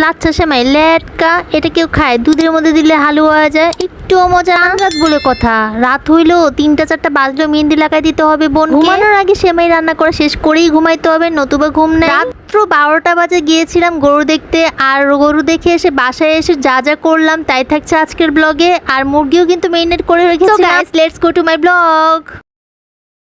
লাচ্ছা সেমাই লেটকা, এটা কেউ খায়? দুধের মধ্যে দিলে হালুয়া হয়ে যায়, একটুও মজা না। রাত বলে কথা, রাত হইলো 3টা 4টা বাজলো, মেহেন্দি লাগাই দিতে হবে বোন। ঘুমানোর আগে সেমাই রান্না করা শেষ করেই ঘুমাইতে হবে, নতুবা ঘুম নেই। রাত্র 12টা বাজে গিয়েছিলাম গরু দেখতে, আর গরু দেখে এসে বাসায় এসে যা যা করলাম তাই থাকছে আজকের ব্লগে। আর মুরগিও কিন্তু মেরিনেট করে রেখেছি। Guys, let's go to my blog.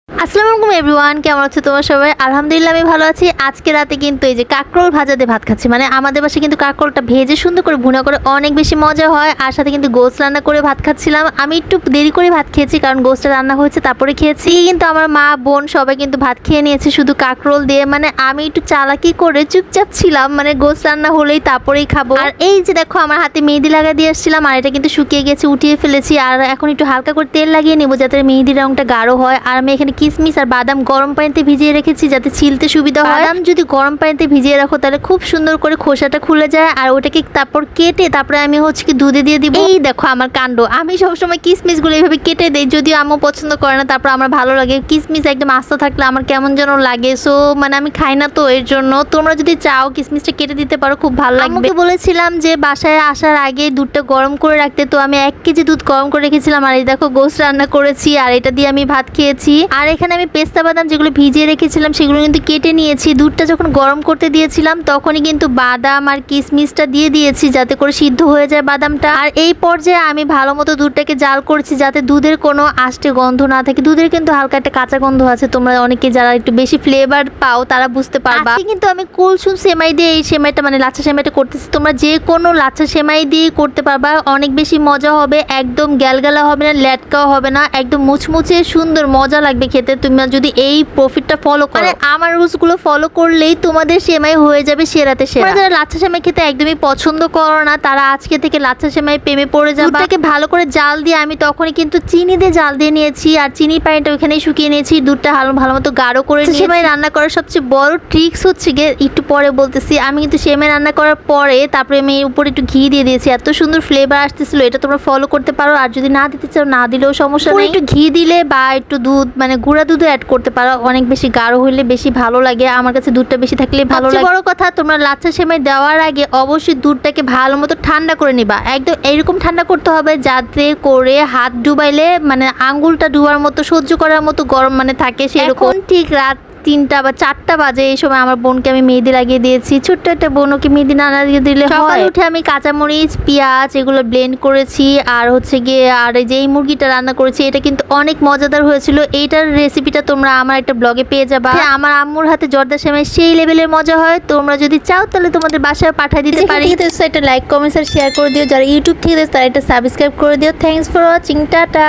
আসসালামু আলাইকুম এভরিওয়ান, কেমন আছো তোমরা সবাই? আলহামদুলিল্লাহ আমি ভালো আছি। আজকে রাতে কিন্তু এই যে কাঁকরোল ভাজা দিয়ে ভাত খাচ্ছি। মানে আমাদের বাসায় কিন্তু কাঁকরোলটা ভেজে সুন্দর করে ভুনা করে অনেক বেশি মজা হয়। আর সাথে কিন্তু গোস্ত রান্না করে ভাত খাচ্ছিলাম। আমি একটু দেরি করে ভাত খেয়েছি, কারণ গোস্তটা রান্না হয়েছে তারপরে খেয়েছি। কিন্তু আমার মা বোন সবাই কিন্তু ভাত খেয়ে নিয়েছে শুধু কাঁকরোল দিয়ে। মানে আমি একটু চালাকি করে চুপচাপ ছিলাম, মানে গোস্ত রান্না হলেই তারপরেই খাবো। আর এই যে দেখো আমার হাতে মেহেদি লাগা দিয়ে আসছিলাম, আর এটা কিন্তু শুকিয়ে গেছে, উঠিয়ে ফেলেছি। আর এখন একটু হালকা করে তেল লাগিয়ে নেবো যাতে মেহেদির রংটা গাঢ় হয়। আর আমি এখানে কিশমিশ আর বাদাম গরম পানিতে ভিজিয়ে রেখেছি যাতে ছিলতে সুবিধা হয়। বাদাম যদি গরম পানিতে ভিজিয়ে রাখো তাহলে খুব সুন্দর করে খোসাটা খুলে যায়। আর ওটাকে তারপর কেটে তারপরে আমি হচ্ছে কি দুধে দিয়ে দিব। এই দেখো আমার কাণ্ড, আমি সবসময় কিশমিশ গুলো এইভাবে কেটে দেই, যদিও আম্মু পছন্দ করে না, তারপর আমার ভালো লাগে। কিশমিশ একদম আস্ত থাকলে আমার কেমন যেন লাগে, সো মানে আমি খাই না, তো এর জন্য তোমরা যদি চাও কিশমিশটা কেটে দিতে পারো, খুব ভালো লাগবে। আম্মুকে বলেছিলাম যে বাসায় আসার আগে দুধটা গরম করে রাখতে, তো আমি 1 কেজি দুধ গরম করে রেখেছিলাম। আর এই দেখো গোস্ত রান্না করেছি, আর এটা দিয়ে আমি ভাত খেয়েছি। আর এখানে আমি পেস্তা বাদাম যেগুলো ভিজিয়ে রেখেছিলাম সেগুলো কিন্তু কেটে নিয়েছি। দুধটা যখন গরম করতে দিয়েছিলাম তখনই কিন্তু বাদাম আর কিশমিশটা দিয়ে দিয়েছি যাতে করে সিদ্ধ হয়ে যায় বাদামটা। আর এই পর্যায়ে আমি ভালো মতো দুধটাকে জাল করছি যাতে দুধের কোনো আষ্টে গন্ধ না থাকে। দুধের কিন্তু হালকা একটা কাঁচা গন্ধ আছে, তোমরা অনেকে যারা একটু বেশি ফ্লেভার পাও তারা বুঝতে পারবা। কিন্তু আমি কুলসুম সেমাই দিয়ে এই সেমাইটা মানে লাচ্ছা সেমাইটা করতেছি। তোমরা যে কোনো লাচ্ছা সেমাই দিয়ে করতে পারবা, অনেক বেশি মজা হবে। একদম গ্যালগালা হবে না, ল্যাটকাও হবে না, একদম মুচমুচে সুন্দর মজা লাগবে খেতে। তুমি যদি এই প্রফিটটা ফলো করো, আমার রুলস গুলো ফলো করলেই তোমাদের সেমাই হয়ে যাবে সেরাতে সেরা। যারা লাচ্ছা সেমাই খেতে একদমই পছন্দ করো না তারা আজকে থেকে লাচ্ছা সেমাই প্রেমে পড়ে যাবে। দুধটাকে ভালো করে জাল দিয়ে আমি তখনই কিন্তু চিনি দিয়ে জাল দিয়ে নিয়েছি, আর চিনি পানিটা ওখানেই শুকিয়ে নিয়েছি। দুধটা ভালো মতো গাঢ় করে নিয়েছি। সেমাই রান্না করার সবচেয়ে বড় ট্রিক্স হচ্ছে গিয়ে, একটু পরে বলতেছি, আমি কিন্তু সেমাই রান্না করার পরে তারপরে আমি উপরে একটু ঘি দিয়ে দিয়েছি। এত সুন্দর ফ্লেভার আসতেছিল, এটা তোমরা ফলো করতে পারো। আর যদি না দিতে চাও না দিলেও সমস্যা নেই, একটু ঘি দিলে বা একটু দুধ মানে গুঁড়া দুধও অ্যাড করতে পারো। অনেক বেশি গাঢ় হইলে বেশি ভালো লাগে, আমার কাছে দুধটা বেশি থাকলে ভালো লাগে। বড় কথা, তোমরা লাচ্ছা সেমাই দেওয়ার আগে অবশ্যই দুধটাকে ভালো মতো ঠান্ডা করে নিবা। একদম এইরকম ঠান্ডা করতে হবে যাতে করে হাত ডুবাইলে মানে আঙ্গুলটা ডুবার মতো সহ্য করার মতো গরম মানে থাকে সেরকম। ঠিক রাত 3টা বা 4টা বাজে এই সময় আমার বোনকে আমি মেহেদি লাগিয়ে দিয়েছি। ছোট্ট একটা বোন, ওকে মেহেদি না লাগিয়ে দিলে হয়। সকালে উঠে আমি কাঁচামরিচ পেঁয়াজ এগুলো ব্লেন্ড করেছি, আর হচ্ছে গিয়ে আর এই যে এই মুরগিটা রান্না করেছি, এটা কিন্তু অনেক মজাদার হয়েছিল। এইটার রেসিপিটা তোমরা আমার একটা ব্লগে পেয়ে যাবা। আমার আম্মুর হাতে জর্দা সেমাই সেই লেভেলের মজা হয়। তোমরা যদি চাও তাহলে তোমাদের বাসায় পাঠিয়ে দিতে পারি। একটা লাইক কমেন্টস আর শেয়ার করে দিও, যারা ইউটিউব থেকে তারা এটা সাবস্ক্রাইব করে দিও। Thanks for watching, tata.